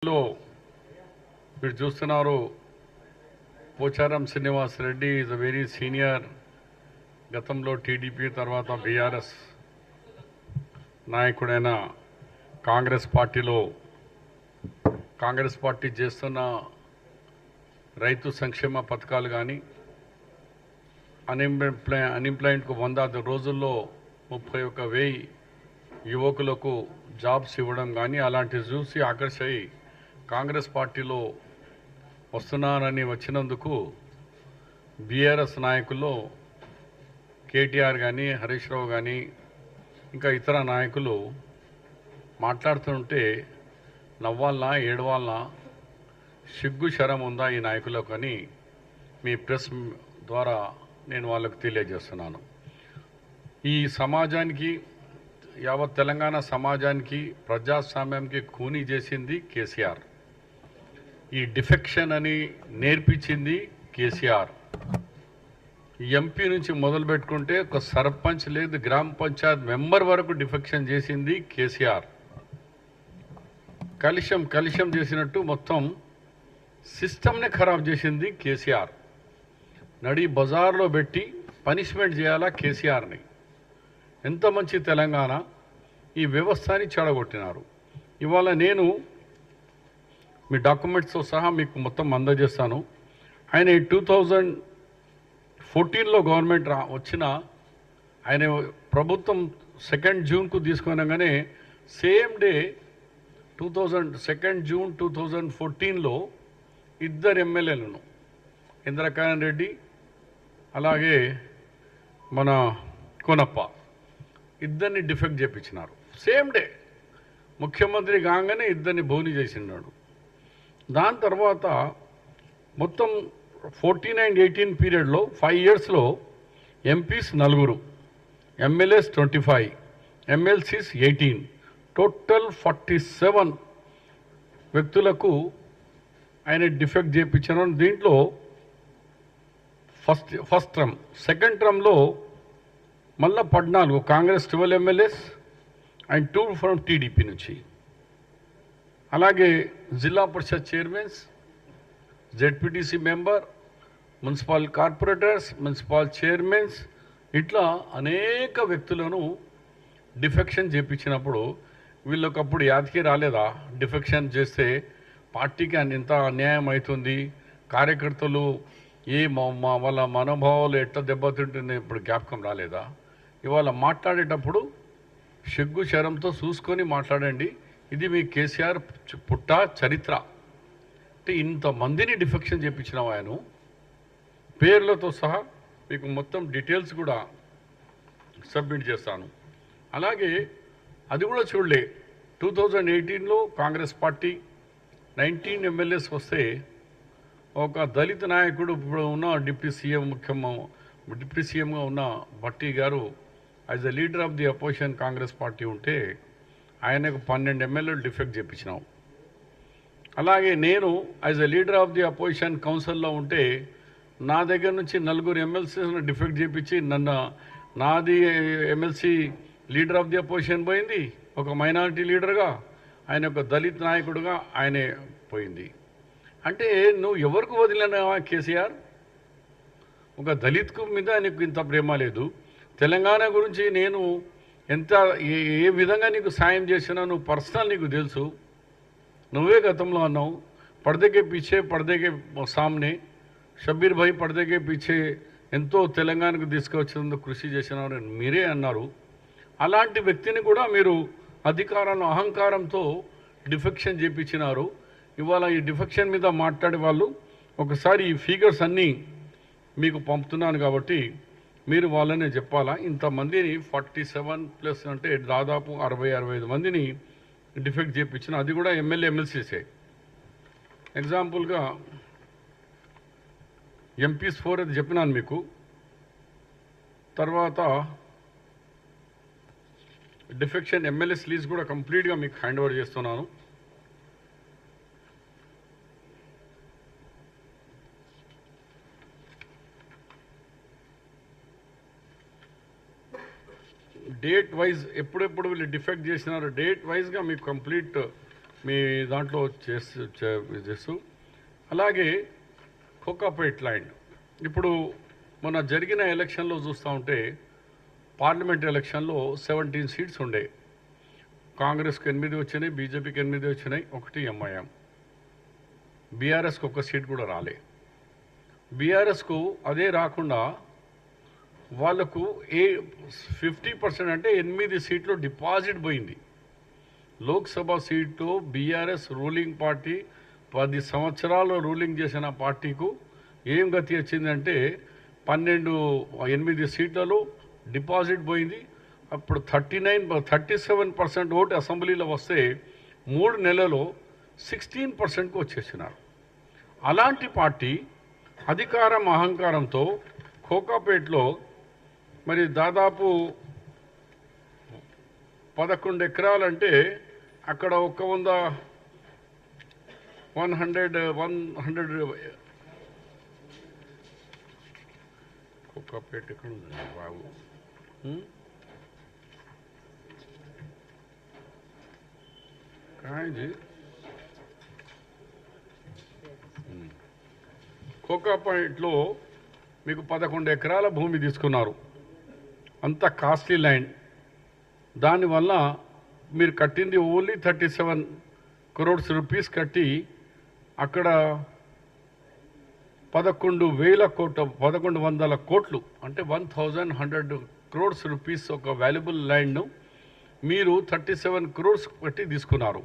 లో మీరు చూస్తున్నారు Pocharam Srinivas Reddy is a very senior. గతంలో టీడీపీ తర్వాత బీఆర్ఎస్ నాయకుడైన కాంగ్రెస్ పార్టీ చేస్తున్న రైతు సంక్షేమ పథకాలు కానీ అన్ఎంప్లాయ్మెంట్కు 100 రోజుల్లో 31,000 యువకులకు జాబ్స్ ఇవ్వడం కానీ అలాంటివి చూసి ఆకర్షయి కాంగ్రెస్ పార్టీలో వస్తున్నారని వచ్చినందుకు బీఆర్ఎస్ నాయకుల్లో కేటీఆర్ కానీ హరీష్ రావు కానీ ఇంకా ఇతర నాయకులు మాట్లాడుతుంటే నవ్వాలనా ఏడవాలనా సిగ్గు శరం ఉందా ఈ నాయకులకు అని మీ ప్రెస్ ద్వారా నేను వాళ్ళకు తెలియజేస్తున్నాను. ఈ సమాజానికి యావత్ తెలంగాణ సమాజానికి ప్రజాస్వామ్యానికి కూని చేసింది కేసీఆర్. ఈ డిఫెక్షన్ అని నేర్పించింది కేసీఆర్. ఎంపీ నుంచి మొదలు పెట్టుకుంటే ఒక సర్పంచ్ లేదు గ్రామ పంచాయత్ మెంబర్ వరకు డిఫెక్షన్ చేసింది కేసీఆర్. కలిశం చేసినట్టు మొత్తం సిస్టమ్ని ఖరాబ్ చేసింది కేసీఆర్. నడి బజార్లో పెట్టి పనిష్మెంట్ చేయాలా కేసీఆర్ని. ఎంత మంచి తెలంగాణ, ఈ వ్యవస్థని చెడగొట్టినారు. ఇవాళ నేను మీ డాక్యుమెంట్స్తో సహా మీకు మొత్తం అందజేస్తాను. ఆయన 2014లో గవర్నమెంట్ వచ్చిన ఆయన ప్రభుత్వం 2 జూన్కు తీసుకునగానే సేమ్ డే 2 జూన్ 2014లో 2 ఎమ్మెల్యేలను ఇంద్రకరణ్ రెడ్డి అలాగే మన కోనప్ప ఇద్దరిని డిఫెక్ట్ చేయించినారు. సేమ్ డే ముఖ్యమంత్రి కాగానే ఇద్దరిని బోని చేసినాడు. దాని తర్వాత మొత్తం 14 and 18 పీరియడ్లో 5 yearsలో ఎంపీస్ 4, ఎమ్మెల్యేస్ 25, ఎమ్మెల్సీస్ 18, టోటల్ 47 వ్యక్తులకు ఆయన డిఫెక్ట్ చేయించారు. దీంట్లో ఫస్ట్ టర్మ్, సెకండ్ టర్మ్లో మళ్ళా 14 Congress 12 MLAs and 2 from TDP నుంచి. అలాగే Zilla Parishad chairmans, ZPTC member, municipal corporators, municipal chairmans ఇట్లా అనేక వ్యక్తులను డిఫెక్షన్ చేయించినప్పుడు వీళ్ళకప్పుడు యాదకి రాలేదా? డిఫెక్షన్ చేస్తే పార్టీకి ఎంత అన్యాయం అవుతుంది, కార్యకర్తలు వాళ్ళ మనోభావాలు ఎట్లా దెబ్బతింటుంది ఇప్పుడు జ్ఞాపకం రాలేదా? ఇవాళ మాట్లాడేటప్పుడు సిగ్గు శరంతో చూసుకొని మాట్లాడండి. ఇది మీ కేసీఆర్ పుట్ట చరిత్ర. అంటే ఇంతమందిని డిఫెక్షన్ చేయించిన ఆయన పేర్లతో సహా మీకు మొత్తం డీటెయిల్స్ కూడా సబ్మిట్ చేస్తాను. అలాగే అది కూడా చూడలే, 2018లో కాంగ్రెస్ పార్టీ 19 ఎమ్మెల్యేస్ వస్తే ఒక దళిత నాయకుడు ఇప్పుడు ఉన్న డిప్యూటీ సీఎంగా ఉన్న భట్టి గారు as the leader of the opposition Congress party ఉంటే ఆయనకు 12 ఎమ్మెల్యేలు డిఫెక్ట్ చేయించినాం. అలాగే నేను as a leader of the opposition కౌన్సిల్లో ఉంటే నా దగ్గర నుంచి 4 ఎమ్మెల్సీలను డిఫెక్ట్ చేయించి నాది MLC leader of the opposition పోయింది, ఒక మైనారిటీ లీడర్గా, ఆయన ఒక దళిత్ నాయకుడుగా ఆయనే పోయింది. అంటే నువ్వు ఎవరికి వదిలినావా కేసీఆర్? ఒక దళిత్కు మీద నీకు ఇంత ప్రేమ లేదు. తెలంగాణ గురించి నేను ఎంత ఏ విధంగా నీకు సాయం చేసినా నువ్వు పర్సనల్ నీకు తెలుసు. నువ్వే గతంలో అన్నావు పర్దేకే పీछे పర్దేకే సామ్నే, షబ్బీర్ భాయ్ పర్దేకే పీछे ఎంతో తెలంగాణకు తీసుకొచ్చేందుకు కృషి చేసినారు మీరే అన్నారు. అలాంటి వ్యక్తిని కూడా మీరు అహంకారంతో డిఫెక్షన్ చేయించినారు. ఇవాళ ఈ డిఫెక్షన్ మీద మాట్లాడే వాళ్ళు ఒకసారి ఈ ఫిగర్స్ అన్నీ మీకు పంపుతున్నాను కాబట్టి మీరు వాళ్ళనే చెప్పాలా. ఇంతమందిని 47+ అంటే దాదాపు 60-65 మందిని డిఫెక్ట్ చేయించిన, అది కూడా ఎమ్మెల్సీసే. ఎగ్జాంపుల్గా ఎంపీస్ 4 అది చెప్పినాను మీకు. తర్వాత డిఫెక్షన్ ఎమ్మెల్యేస్ లీజ్ కూడా కంప్లీట్గా మీకు హ్యాండ్ ఓవర్ చేస్తున్నాను. డేట్ వైజ్ ఎప్పుడెప్పుడు వీళ్ళు డిఫెక్ట్ చేసినారు డేట్ వైజ్గా మీకు కంప్లీట్ మీ దాంట్లో చేస్తూ అలాగే కోకాపేట్ ల్యాండ్ ఇప్పుడు మొన్న జరిగిన ఎలక్షన్లో చూస్తూ ఉంటే పార్లమెంట్ ఎలక్షన్లో 17 సీట్స్ ఉండే. కాంగ్రెస్కి 8 వచ్చినాయి, బీజేపీకి 8 వచ్చినాయి, 1 ఎంఐఎం. బీఆర్ఎస్కి 1 సీట్ కూడా రాలే. బీఆర్ఎస్కు అదే రాకుండా వాళ్లకు 50% అంటే 8 సీట్లు డిపాజిట్ పోయింది. Lok Sabha seat BRS ruling party 10 సంవత్సరాలు రూలింగ్ చేసిన పార్టీకు ఏం గతి వచ్చిందంటే 8 సీట్లలో డిపాజిట్ పోయింది. అప్పుడు 37% ఓటు అసెంబ్లీలో వస్తే 3 నెలల్లో 16%కు వచ్చేసినారు. అలాంటి పార్టీ అధికారం అహంకారంతో కోకాపేట్లో మరి దాదాపు 11 ఎకరాలంటే అక్కడ 100 కోకాపేట ఎక్కడ ఉందండి బాబు? కాయజీ కోకాపేట్లో మీకు 11 ఎకరాల భూమి తీసుకున్నారు. అంత కాస్ట్లీ ల్యాండ్. దానివల్ల మీరు కట్టింది ఓన్లీ 37 crores రూపీస్ కట్టి అక్కడ 1100 కోట్లు అంటే 1100 crores రూపీస్ ఒక వాల్యుబుల్ ల్యాండ్ను మీరు 37 crores పెట్టి తీసుకున్నారు.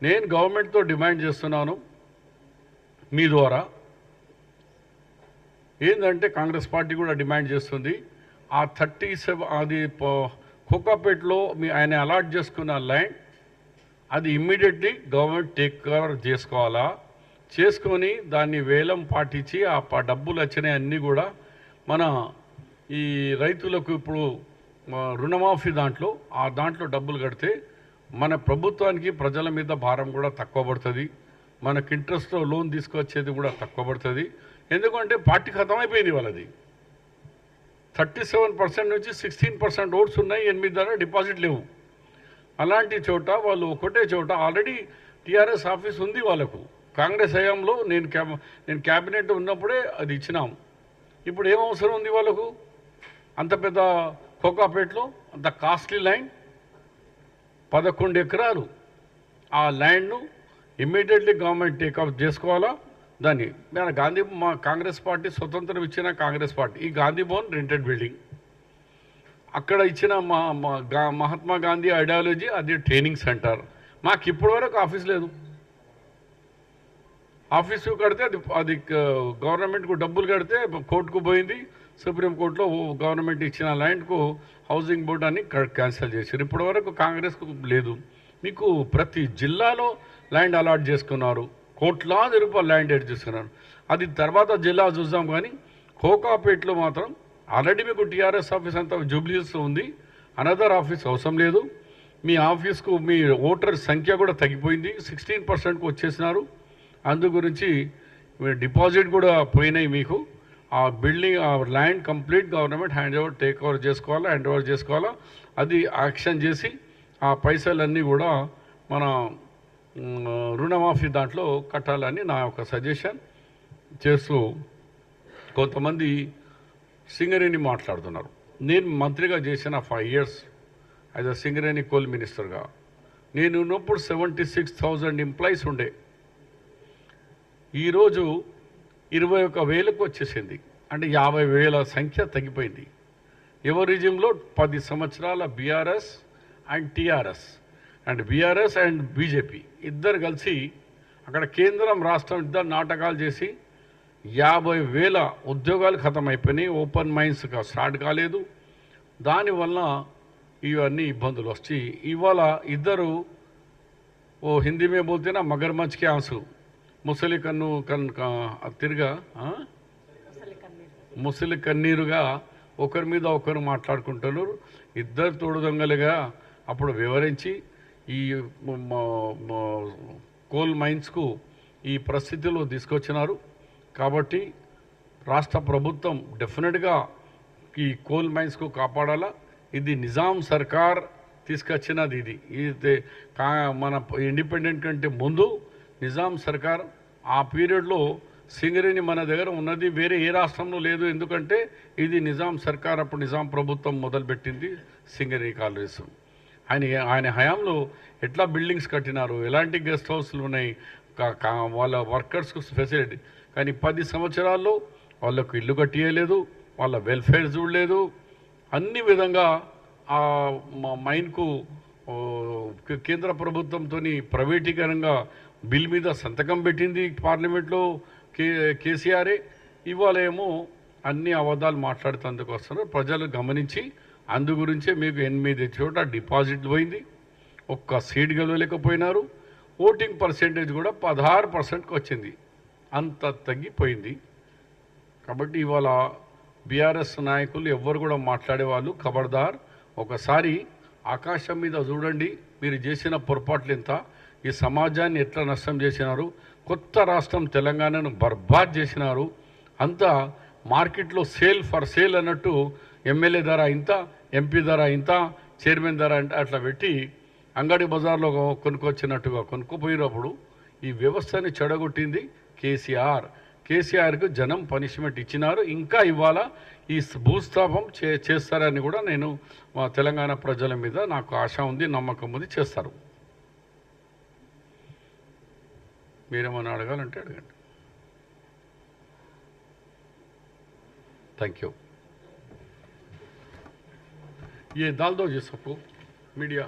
నేను గవర్నమెంట్తో డిమాండ్ చేస్తున్నాను మీ ద్వారా, ఏంటంటే కాంగ్రెస్ పార్టీ కూడా డిమాండ్ చేస్తుంది, ఆ 37 అది కోకాపేట్లో ఆయన అలాట్ చేసుకున్న ల్యాండ్ అది ఇమ్మీడియట్లీ గవర్నమెంట్ టేక్ కవర్ చేసుకోవాలా, చేసుకొని దాన్ని వేలం పాటించి ఆ డబ్బులు వచ్చినాయి అన్నీ కూడా మన ఈ రైతులకు ఇప్పుడు రుణమాఫీ దాంట్లో డబ్బులు కడితే మన ప్రభుత్వానికి ప్రజల మీద భారం కూడా తక్కువ పడుతుంది, మనకి ఇంట్రెస్ట్తో లోన్ తీసుకొచ్చేది కూడా తక్కువ పడుతుంది. ఎందుకంటే పార్టీ ఖతం అయిపోయింది వాళ్ళది. 37% నుంచి 16% ఓట్స్ ఉన్నాయి, 8 ద్వారా డిపాజిట్ లేవు. అలాంటి చోట వాళ్ళు ఒకటే చోట ఆల్రెడీ టీఆర్ఎస్ ఆఫీస్ ఉంది వాళ్ళకు. కాంగ్రెస్ హయాంలో నేను క్యాబినెట్ ఉన్నప్పుడే అది ఇచ్చినాం. ఇప్పుడు ఏం అవసరం ఉంది వాళ్ళకు? అంత పెద్ద కోకాపేట్లో అంత కాస్ట్లీ ల్యాండ్ 11 ఎకరాలు. ఆ ల్యాండ్ను ఇమ్మీడియట్లీ గవర్నమెంట్ టేకప్ చేసుకోవాలా. దాన్ని మా కాంగ్రెస్ పార్టీ స్వతంత్రం ఇచ్చిన కాంగ్రెస్ పార్టీ ఈ గాంధీ భవన్ రెంటెడ్ బిల్డింగ్ అక్కడ ఇచ్చిన మహాత్మా గాంధీ ఐడియాలజీ అది ట్రైనింగ్ సెంటర్. మాకు ఇప్పటివరకు ఆఫీస్ లేదు. ఆఫీసు కడితే అది గవర్నమెంట్కు డబ్బులు కడితే కోర్టుకు పోయింది. సుప్రీంకోర్టులో గవర్నమెంట్ ఇచ్చిన ల్యాండ్కు హౌసింగ్ బోర్డు అని క్యాన్సిల్ చేశారు. ఇప్పటివరకు కాంగ్రెస్కు లేదు. మీకు ప్రతి జిల్లాలో ల్యాండ్ అలాట్ చేసుకున్నారు, కోట్లాది రూపాయలు ల్యాండ్ ఎడ్ చేసుకున్నారు. అది తర్వాత జిల్లా చూద్దాం. కానీ కోకాపేట్లో మాత్రం ఆల్రెడీ మీకు టీఆర్ఎస్ ఆఫీస్ అంతా జూబ్లీహిల్స్లో ఉంది, అనదర్ ఆఫీస్ అవసరం లేదు. మీ ఆఫీస్కు మీ ఓటర్ సంఖ్య కూడా తగ్గిపోయింది, 16%కు వచ్చేసినారు. అందు గురించి డిపాజిట్ కూడా పోయినాయి మీకు. ఆ బిల్డింగ్ ఆ land complete government hand over చేసుకోవాలా. అది యాక్షన్ చేసి ఆ పైసలన్నీ కూడా మన రుణమాఫీ దాంట్లో కట్టాలని నా ఒక సజెషన్ చేస్తూ, కొంతమంది సింగరేణి మాట్లాడుతున్నారు. నేను మంత్రిగా చేసిన 5 years as a Singareni coal మినిస్టర్గా. నేను ఉన్నప్పుడు 76,000 ఎంప్లాయీస్ ఉండే. ఈరోజు 21,000కు వచ్చేసింది. అంటే 50,000 సంఖ్య తగ్గిపోయింది. ఎవరి రిజిమ్లో 10 సంవత్సరాల BRS and TRS BRS and BJP ఇద్దరు కలిసి అక్కడ కేంద్రం రాష్ట్రం ఇద్దరు నాటకాలు చేసి 50,000 ఉద్యోగాలు ఖతం అయిపోయినాయి. ఓపెన్ మైన్స్ స్టార్ట్ కాలేదు. దానివల్ల ఇవన్నీ ఇబ్బందులు వచ్చి ఇవాళ ఇద్దరు ఓ హిందీ మే బోల్తే నా మగర్మచ్ కే ఆంసు ముసలి ముసలి కన్నీరుగా ఒకరి మీద ఒకరు మాట్లాడుకుంటున్నారు. ఇద్దరు తోడు దొంగలుగా అప్పుడు వివరించి ఈ కోల్ మైన్స్కు ఈ పరిస్థితిలో తీసుకొచ్చినారు. కాబట్టి రాష్ట్ర ప్రభుత్వం డెఫినెట్గా ఈ కోల్ మైన్స్కు కాపాడాలా. ఇది నిజాం సర్కార్ తీసుకొచ్చినది ఇది మన ఇండిపెండెంట్ కంటే ముందు నిజాం సర్కార్ ఆ పీరియడ్లో సింగరేణి మన దగ్గర ఉన్నది, వేరే ఏ రాష్ట్రంలో లేదు. ఎందుకంటే ఇది నిజాం సర్కార్, అప్పుడు నిజాం ప్రభుత్వం మొదలుపెట్టింది సింగరేణి కాలనీస్. ఆయన హయాంలో ఎట్లా బిల్డింగ్స్ కట్టినారు, ఎలాంటి గెస్ట్ హౌస్లు ఉన్నాయి, వాళ్ళ వర్కర్స్కు ఫెసిలిటీ. కానీ 10 సంవత్సరాల్లో వాళ్ళకు ఇల్లు కట్టియలేదు, వాళ్ళ వెల్ఫేర్ చూడలేదు. అన్ని విధంగా ఆ మైన్కు కేంద్ర ప్రభుత్వంతో ప్రైవేటీకరణగా బిల్ మీద సంతకం పెట్టింది పార్లమెంట్లో కేసీఆరే. ఇవాళ ఏమో అన్ని అబద్ధాలు మాట్లాడుతందుకు వస్తున్నారు. ప్రజలు గమనించి అందు గురించే మీకు 8 చోట డిపాజిట్లు పోయింది, ఒక్క సీట్ గెలవలేకపోయినారు. ఓటింగ్ పర్సెంటేజ్ కూడా 16%కి వచ్చింది, అంత తగ్గిపోయింది. కాబట్టి ఇవాళ బీఆర్ఎస్ నాయకులు ఎవ్వరు కూడా మాట్లాడేవాళ్ళు ఖబర్దార్. ఒకసారి ఆకాశం మీద చూడండి, మీరు చేసిన పొరపాట్లు ఎంత, ఈ సమాజాన్ని ఎట్లా నష్టం చేసినారు. కొత్త రాష్ట్రం తెలంగాణను బర్బాద్ చేసినారు. అంతా మార్కెట్లో సేల్ ఫర్ సేల్ అన్నట్టు ఎమ్మెల్యే ధర ఇంత, ఎంపీ ధర ఇంత, చైర్మన్ ధర అంటే అట్లా పెట్టి అంగడి బజార్లో కొనుక్కొచ్చినట్టుగా కొనుక్కోపోయినప్పుడు ఈ వ్యవస్థని చెడగొట్టింది కేసీఆర్కు జనం పనిష్మెంట్ ఇచ్చినారు. ఇంకా ఇవాళ ఈ భూస్థాపం చేస్తారని కూడా నేను మా తెలంగాణ ప్రజల మీద నాకు ఆశ ఉంది, నమ్మకం ఉంది, చేస్తారు. మీరేమన్నా అడగాలంటే అడగండి. Thank you. ये डाल दो जी सबको मीडिया।